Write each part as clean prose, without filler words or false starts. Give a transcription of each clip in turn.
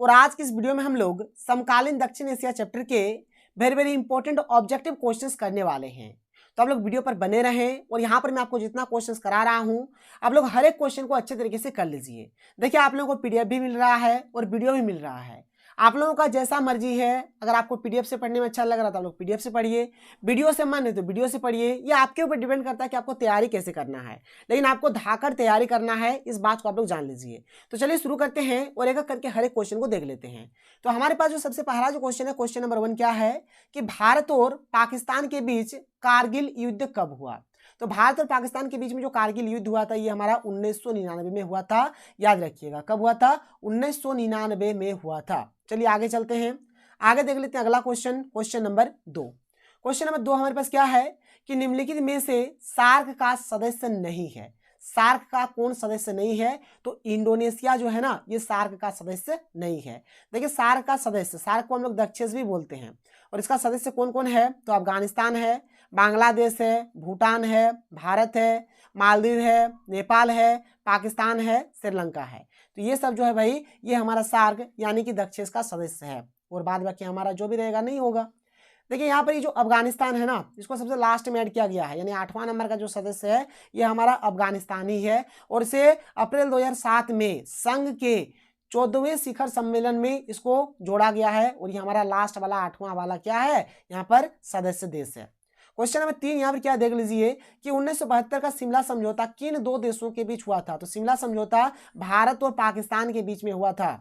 और आज की इस वीडियो में हम लोग समकालीन दक्षिण एशिया चैप्टर के वेरी इंपॉर्टेंट ऑब्जेक्टिव क्वेश्चंस करने वाले हैं। तो आप लोग वीडियो पर बने रहें और यहाँ पर मैं आपको जितना क्वेश्चंस करा रहा हूँ आप लोग हर एक क्वेश्चन को अच्छे तरीके से कर लीजिए। देखिए आप लोगों को पीडीएफ भी मिल रहा है और वीडियो भी मिल रहा है, आप लोगों का जैसा मर्जी है। अगर आपको पीडीएफ से पढ़ने में अच्छा लग रहा है तो आप लोग पीडीएफ से पढ़िए, वीडियो से मन है तो वीडियो से पढ़िए। ये आपके ऊपर डिपेंड करता है कि आपको तैयारी कैसे करना है, लेकिन आपको धाकर तैयारी करना है, इस बात को आप लोग जान लीजिए। तो चलिए शुरू करते हैं और एक एक करके हर एक क्वेश्चन को देख लेते हैं। तो हमारे पास जो सबसे पहला जो क्वेश्चन है, क्वेश्चन नंबर 1 क्या है कि भारत और पाकिस्तान के बीच कारगिल युद्ध कब हुआ। तो भारत और पाकिस्तान के बीच में जो कारगिल युद्ध हुआ था ये हमारा 1999 में हुआ था। याद रखिएगा कब हुआ था, 1999 में हुआ था। चलिए आगे चलते हैं, आगे देख लेते हैं अगला question, question number 2। Question number 2 हमारे पास क्या है कि निम्नलिखित में से सार्क का सदस्य नहीं है। सार्क का कौन सदस्य नहीं है, तो इंडोनेशिया जो है ना ये सार्क का सदस्य नहीं है। देखिए सार्क का सदस्य, सार्क को हम लोग दक्षेस भी बोलते हैं, और इसका सदस्य कौन कौन है, तो अफगानिस्तान है, बांग्लादेश है, भूटान है, भारत है, मालदीव है, नेपाल है, पाकिस्तान है, श्रीलंका है। तो ये सब जो है भाई ये हमारा सार्क यानी कि दक्षेस का सदस्य है, और बाद बाकी हमारा जो भी रहेगा नहीं होगा। देखिए यहाँ पर ये जो अफगानिस्तान है ना इसको सबसे लास्ट में ऐड किया गया है, यानी 8वां नंबर का जो सदस्य है ये हमारा अफगानिस्तान ही है, और इसे अप्रैल 2007 में संघ के 14वें शिखर सम्मेलन में इसको जोड़ा गया है, और ये हमारा लास्ट वाला 8वां वाला क्या है यहाँ पर सदस्य देश है। क्वेश्चन नंबर 3 यहाँ पर क्या देख लीजिए कि 1972 का शिमला समझौता किन दो देशों के बीच हुआ था। तो शिमला समझौता भारत और पाकिस्तान के बीच में हुआ था।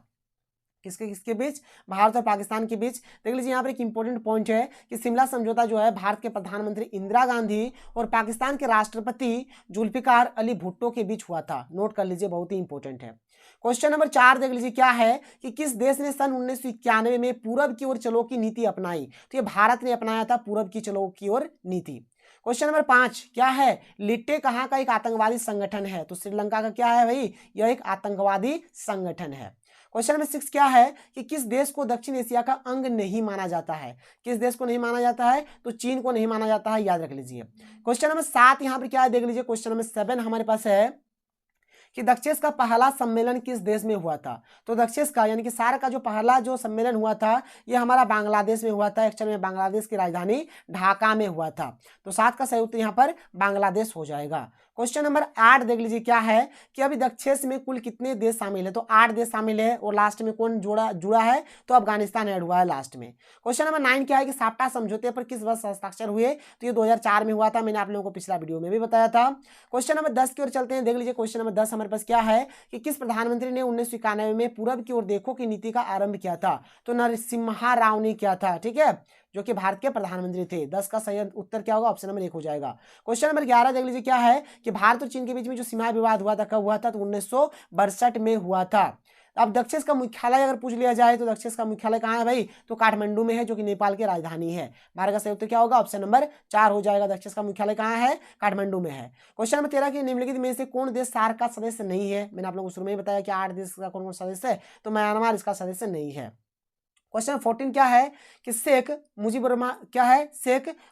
किसके किसके बीच, भारत और पाकिस्तान के बीच। देख लीजिए यहाँ पर एक इंपॉर्टेंट पॉइंट है कि शिमला समझौता जो है भारत के प्रधानमंत्री इंदिरा गांधी और पाकिस्तान के राष्ट्रपति जुल्फिकार अली भुट्टो के बीच हुआ था। नोट कर लीजिए, बहुत ही इंपॉर्टेंट है। क्वेश्चन नंबर 4 देख लीजिए क्या है कि किस देश ने सन 1991 में पूरब की ओर चलो की नीति अपनाई। तो ये भारत ने अपनाया था पूरब की चलो की ओर नीति। क्वेश्चन नंबर 5 क्या है, लिट्टे कहाँ का एक आतंकवादी संगठन है। तो श्रीलंका का क्या है भाई, यह एक आतंकवादी संगठन है। क्वेश्चन नंबर 6 क्या है कि किस देश को दक्षिण एशिया का अंग नहीं माना जाता है। किस देश को नहीं माना जाता है, तो चीन को नहीं माना जाता है, याद रख लीजिए। क्वेश्चन नंबर 7 यहाँ पर क्या है देख लीजिए, क्वेश्चन नंबर 7 हमारे पास है कि दक्षेस का पहला सम्मेलन किस देश में हुआ था। तो दक्षेस का यानी कि सार्क का जो पहला जो सम्मेलन हुआ था ये हमारा बांग्लादेश में हुआ था। एक्चुअल में बांग्लादेश की राजधानी ढाका में हुआ था। तो 7 का सही उत्तर यहाँ पर बांग्लादेश हो जाएगा। क्वेश्चन नंबर 8 देख लीजिए क्या है कि अभी दक्षेस में कुल कितने देश शामिल है। तो 8 देश शामिल है, और लास्ट में कौन जुड़ा है, तो अफगानिस्तान ऐड हुआ है लास्ट में। क्वेश्चन नंबर 9 क्या है कि साप्टा समझौते पर किस वर्ष हस्ताक्षर हुए। तो ये 2004 में हुआ था, मैंने आप लोगों को पिछला वीडियो में भी बताया था। क्वेश्चन नंबर 10 की ओर चलते हैं, देख लीजिए क्वेश्चन नंबर 10 हमारे पास क्या है कि किस प्रधानमंत्री ने 1991 में पूरब की ओर देखो की नीति का आरंभ किया था। तो नरसिम्हा राव ने किया था, ठीक है, जो कि भारत के प्रधानमंत्री थे। 10 का सही उत्तर क्या होगा, ऑप्शन नंबर 1 हो जाएगा। क्वेश्चन नंबर 11 देख लीजिए क्या है कि भारत और चीन के बीच में जो सीमा विवाद हुआ था कब हुआ था। तो 1962 में हुआ था। अब दक्षेस का मुख्यालय अगर पूछ लिया जाए तो दक्षेस का मुख्यालय कहाँ है भाई, तो काठमांडू में है, जो कि नेपाल की राजधानी है। भारत का सही उत्तर क्या होगा, ऑप्शन नंबर 4 हो जाएगा। दक्षेस का मुख्यालय कहाँ है, काठमांडू में है। क्वेश्चन नंबर 13 की निम्नलिखित में से कौन देश सार्क का सदस्य नहीं है। मैंने आप लोगों को शुरू में ही बताया कि 8 देश का कौन कौन सदस्य है, तो म्यांमार इसका सदस्य नहीं है। क्वेश्चन 14 क्या है कि शेख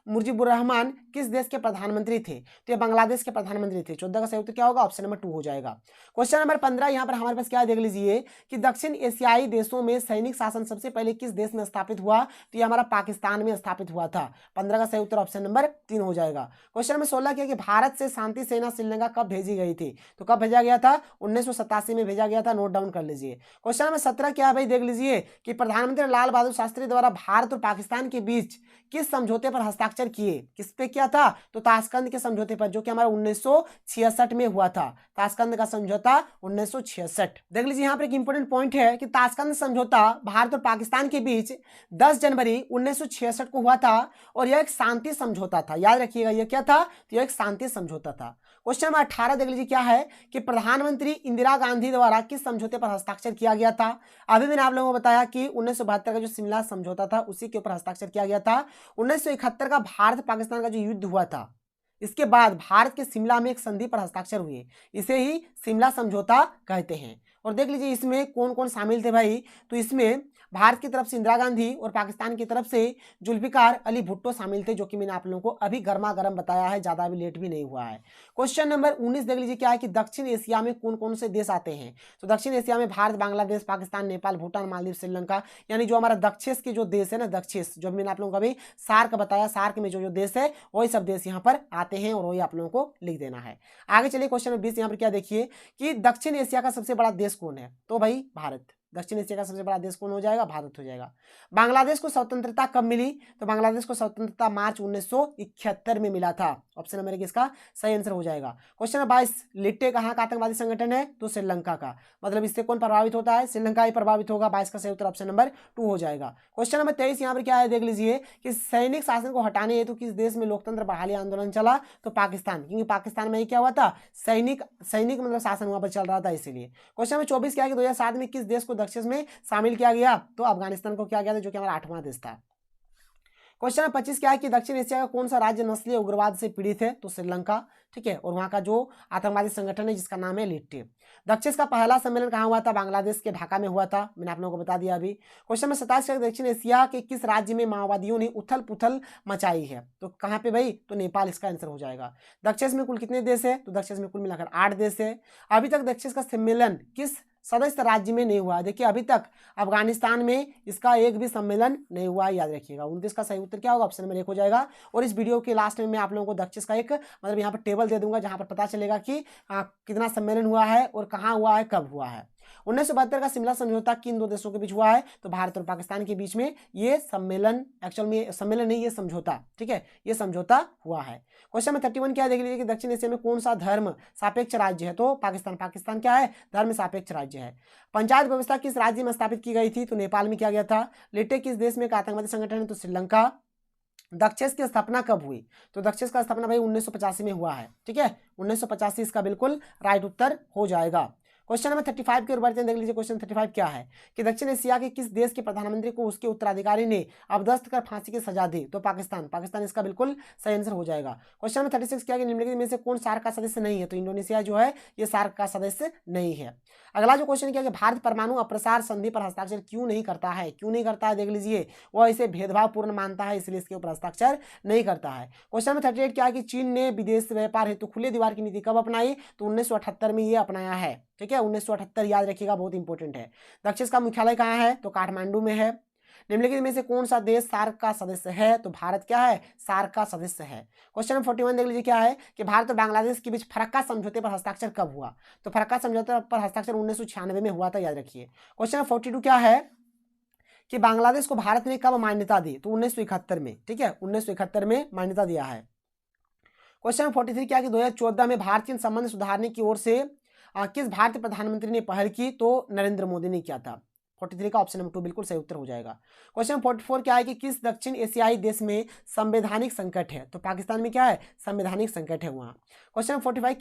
मुजीबुर रहमान किस देश के प्रधानमंत्री थे। तो ये बांग्लादेश के प्रधानमंत्री थे। 14 का सही उत्तर क्या होगा, ऑप्शन नंबर 2 हो जाएगा। क्वेश्चन नंबर 15 यहाँ पर हमारे पास क्या देख लीजिए कि दक्षिण एशियाई देशों में सैनिक शासन सबसे पहले किस देश में स्थापित हुआ। तो ये हमारा पाकिस्तान में स्थापित हुआ था। 15 का सही उत्तर ऑप्शन नंबर 3 हो जाएगा। क्वेश्चन नंबर 16 क्या कि भारत से शांति सेना श्रीलंका कब भेजी गई थी। तो कब भेजा गया था, 1987 में भेजा गया था। नोट डाउन कर लीजिए। क्वेश्चन नंबर 17 क्या है भाई देख लीजिए कि प्रधानमंत्री लाल बहादुर शास्त्री द्वारा भारत और पाकिस्तान के बीच किस समझौते पर हस्ताक्षर किए। किस पे किया था, तो ताशकंद के समझौते पर, जो कि हमारा 1966 में हुआ था। ताशकंद का समझौता 1966। देख लीजिए यहाँ पर एक इंपॉर्टेंट पॉइंट है कि ताशकंद समझौता भारत और पाकिस्तान के बीच 10 जनवरी 1966 को हुआ था, और यह एक शांति समझौता था। याद रखिएगा यह क्या था, तो यह एक शांति समझौता था। क्वेश्चन नंबर 18 देख लीजिए क्या है कि प्रधानमंत्री इंदिरा गांधी द्वारा किस समझौते पर हस्ताक्षर किया गया था। अभी मैंने आप लोगों को बताया कि 1972 का जो शिमला समझौता था उसी के ऊपर हस्ताक्षर किया गया था। 1971 का भारत पाकिस्तान का जो युद्ध हुआ था इसके बाद भारत के शिमला में एक संधि पर हस्ताक्षर हुए, इसे ही शिमला समझौता कहते हैं। और देख लीजिए इसमें कौन कौन शामिल थे भाई, तो इसमें भारत की तरफ से इंदिरा गांधी और पाकिस्तान की तरफ से जुल्फिकार अली भुट्टो शामिल थे, जो कि मैंने आप लोगों को अभी गर्मा गर्म बताया है, ज्यादा भी लेट भी नहीं हुआ है। क्वेश्चन नंबर 19 देख लीजिए क्या है कि दक्षिण एशिया में कौन कौन से देश आते हैं। तो दक्षिण एशिया में भारत, बांग्लादेश, पाकिस्तान, नेपाल, भूटान, मालदीव, श्रीलंका, यानी जो हमारा दक्षिण के जो देश है ना, दक्षिण जो मैंने आप लोगों को अभी सार्क बताया, सार्क में जो जो देश है वही सब देश यहाँ पर आते हैं और वही आप लोगों को लिख देना है। आगे चलिए क्वेश्चन नंबर 20 यहाँ पर क्या देखिए कि दक्षिण एशिया का सबसे बड़ा देश कौन है, तो भाई भारत। दक्षिण एशिया का सबसे बड़ा देश कौन हो जाएगा, भारत हो जाएगा। बांग्लादेश को स्वतंत्रता कब मिली, तो बांग्लादेश को स्वतंत्रता मार्च 1971 में मिला था। ऑप्शन नंबर 1 इसका सही आंसर हो जाएगा। क्वेश्चन नंबर 22 लिट्टे कहाँ का आतंकवादी संगठन है, तो श्रीलंका का। मतलब इससे कौन प्रभावित होता है, श्रीलंका ही प्रभावित होगा। 22 का सही उत्तर ऑप्शन नंबर 2 हो जाएगा। क्वेश्चन नंबर 23 यहाँ पर क्या है देख लीजिए कि सैनिक शासन को हटाने हेतु किस देश में लोकतंत्र बहाली आंदोलन चला, तो पाकिस्तान, क्योंकि पाकिस्तान में क्या हुआ था, सैनिक मतलब शासन वहां पर चल रहा था इसीलिए। क्वेश्चन नंबर 24 क्या है कि 2007 में किस देश को दक्षिण में शामिल किया गया, तो अफगानिस्तान को किया गया था, जो कि हमारा 8वां देश था। क्वेश्चन नंबर 25 क्या है कि दक्षिण एशिया का कौन सा राज्य नस्लीय उग्रवाद से पीड़ित है, तो श्रीलंका, ठीक है, और वहां का जो आतंकवादी संगठन है जिसका नाम है लिट्टे। दक्षिण का पहला सम्मेलन कहाँ हुआ था, बांग्लादेश के ढाका में हुआ था, मैंने आप लोगों को बता दिया अभी। क्वेश्चन नंबर 27 दक्षिण एशिया के किस राज्य में माओवादियों ने उथल पुथल मचाई है, तो कहाँ पे भाई, तो नेपाल इसका आंसर हो जाएगा। दक्षिण में कुल कितने देश है, तो दक्षिण में कुल मिलाकर 8 देश है। अभी तक दक्षिण का सम्मेलन किस सदस्य राज्य में नहीं हुआ, देखिए अभी तक अफगानिस्तान में इसका एक भी सम्मेलन नहीं हुआ, याद रखिएगा। 29 का सही उत्तर क्या होगा, ऑप्शन नंबर 1 हो जाएगा। और इस वीडियो के लास्ट में मैं आप लोगों को दक्षिण का एक मतलब यहाँ पर टेबल दे दूंगा, जहां पर पता चलेगा कि कितना सम्मेलन हुआ है और कहाँ हुआ है, कब हुआ है। 1972 का शिमला समझौता किन दो देशों के बीच हुआ है, तो भारत और पाकिस्तान के बीच में ये सम्मेलन, एक्चुअल में सम्मेलन नहीं, ये समझौता, ठीक है, ये समझौता हुआ है। क्वेश्चन में 31 क्या है देख लीजिए कि दक्षिण एशिया में कौन सा धर्म सापेक्ष राज्य है, तो पाकिस्तान। पाकिस्तान क्या है, धर्म सापेक्ष राज्य है। पंचायत व्यवस्था किस राज्य में स्थापित की गई थी, तो नेपाल में किया गया था। लिट्टे किस देश में एक आतंकवादी संगठन है, तो श्रीलंका। दक्षिण की स्थापना कब हुई, तो दक्षिण का स्थापना भाई 1985 में हुआ है, ठीक है, 1985 इसका बिल्कुल राइट उत्तर हो जाएगा। क्वेश्चन नंबर 35 के ऊपर देख लीजिए। क्वेश्चन 35 क्या है कि दक्षिण एशिया के किस देश के प्रधानमंत्री को उसके उत्तराधिकारी ने अबदस्त कर फांसी की सजा दी, तो पाकिस्तान। पाकिस्तान इसका बिल्कुल सही आंसर हो जाएगा। क्वेश्चन नंबर 36 क्या है कि निम्नलिखित में से कौन सार्क का सदस्य नहीं है, तो इंडोनेशिया जो है ये सार्क का सदस्य नहीं है। अगला जो क्वेश्चन क्या है कि भारत परमाणु अप्रसार संधि पर हस्ताक्षर क्यों नहीं करता है, क्यों नहीं करता है देख लीजिए, वह इसे भेदभावपूर्ण मानता है, इसलिए इसके ऊपर हस्ताक्षर नहीं करता है। क्वेश्चन नंबर 38 क्या है कि चीन ने विदेश व्यापार हेतु खुले दीवार की नीति कब अपनाई, तो 1978 में ये अपनाया है, ठीक है, 1978 याद रखिएगा, बहुत इंपॉर्टेंट है। दक्षिण का मुख्यालय कहाँ है, तो काठमांडू में है। निम्नलिखित में से कौन सा देश सार्क का सदस्य है, तो भारत क्या है, सार्क का सदस्य है। क्वेश्चन नंबर 41 देख लीजिए क्या है कि भारत और बांग्लादेश के बीच फरक्का समझौते पर हस्ताक्षर कब हुआ, तो फरक्का समझौते पर हस्ताक्षर 1996 में हुआ था, याद रखिए। क्वेश्चन नंबर 42 क्या है कि बांग्लादेश को भारत ने कब मान्यता दी, तो 1971 में, ठीक है, 1971 में मान्यता दिया है। क्वेश्चन नंबर 43 क्या है कि 2014 में भारत चीन संबंध सुधारने की ओर से किस भारतीय प्रधानमंत्री ने पहल की, तो नरेंद्र मोदी ने किया था। 43 का ऑप्शन नंबर 2 बिल्कुल सही उत्तर हो जाएगा। क्वेश्चन 44 क्या है कि किस दक्षिण एशियाई देश में संवैधानिक संकट है, तो पाकिस्तान में क्या है, संवैधानिक संकट है वहाँ। क्वेश्चन 45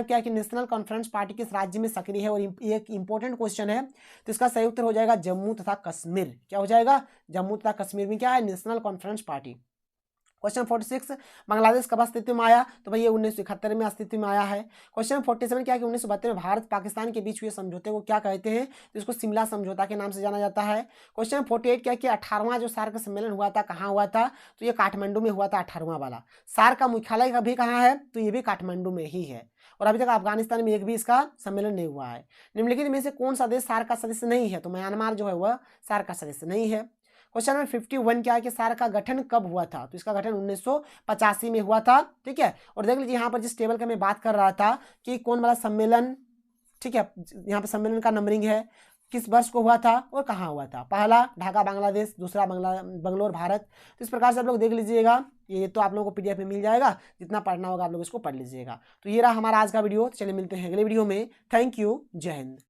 क्या है कि नेशनल कॉन्फ्रेंस पार्टी किस राज्य में सक्रिय है, और एक इंपॉर्टेंट क्वेश्चन है, तो इसका सही उत्तर हो जाएगा जम्मू तथा कश्मीर। क्या हो जाएगा, जम्मू तथा कश्मीर में क्या है, national conference party. Question 46 Bangladesh कब अस्तित्व में आया, तो भाई ये 1971 में अस्तित्व में आया है। क्वेश्चन 47 क्या है कि 1972 में भारत पाकिस्तान के बीच हुए समझौते को क्या कहते हैं, तो इसको शिमला समझौता के नाम से जाना जाता है। क्वेश्चन 48 क्या है कि 18वां जो सार्क सम्मेलन हुआ था कहाँ हुआ था, तो ये काठमांडू में हुआ था 18वां वाला। सार्क का मुख्यालय अभी कहाँ है, तो ये भी काठमांडू में ही है, और अभी तक अफगानिस्तान में एक भी इसका सम्मेलन नहीं हुआ है। निम्नलिखित में से कौन सा देश सार्क का सदस्य नहीं है, तो म्यांमार जो है वह सार्क का सदस्य नहीं है। क्वेश्चन नंबर 51 क्या है कि सार्क का गठन कब हुआ था, तो इसका गठन 1985 में हुआ था, ठीक है। और देख लीजिए यहाँ पर जिस टेबल का मैं बात कर रहा था कि कौन वाला सम्मेलन, ठीक है, यहाँ पर सम्मेलन का नंबरिंग है, किस वर्ष को हुआ था और कहाँ हुआ था। पहला ढाका बांग्लादेश, दूसरा बंगलोर भारत। तो इस प्रकार से आप लोग देख लीजिएगा, ये तो आप लोगों को पीडीएफ में मिल जाएगा, जितना पढ़ना होगा आप लोग इसको पढ़ लीजिएगा। तो ये रहा हमारा आज का वीडियो, चलिए मिलते हैं अगले वीडियो में। थैंक यू, जय हिंद।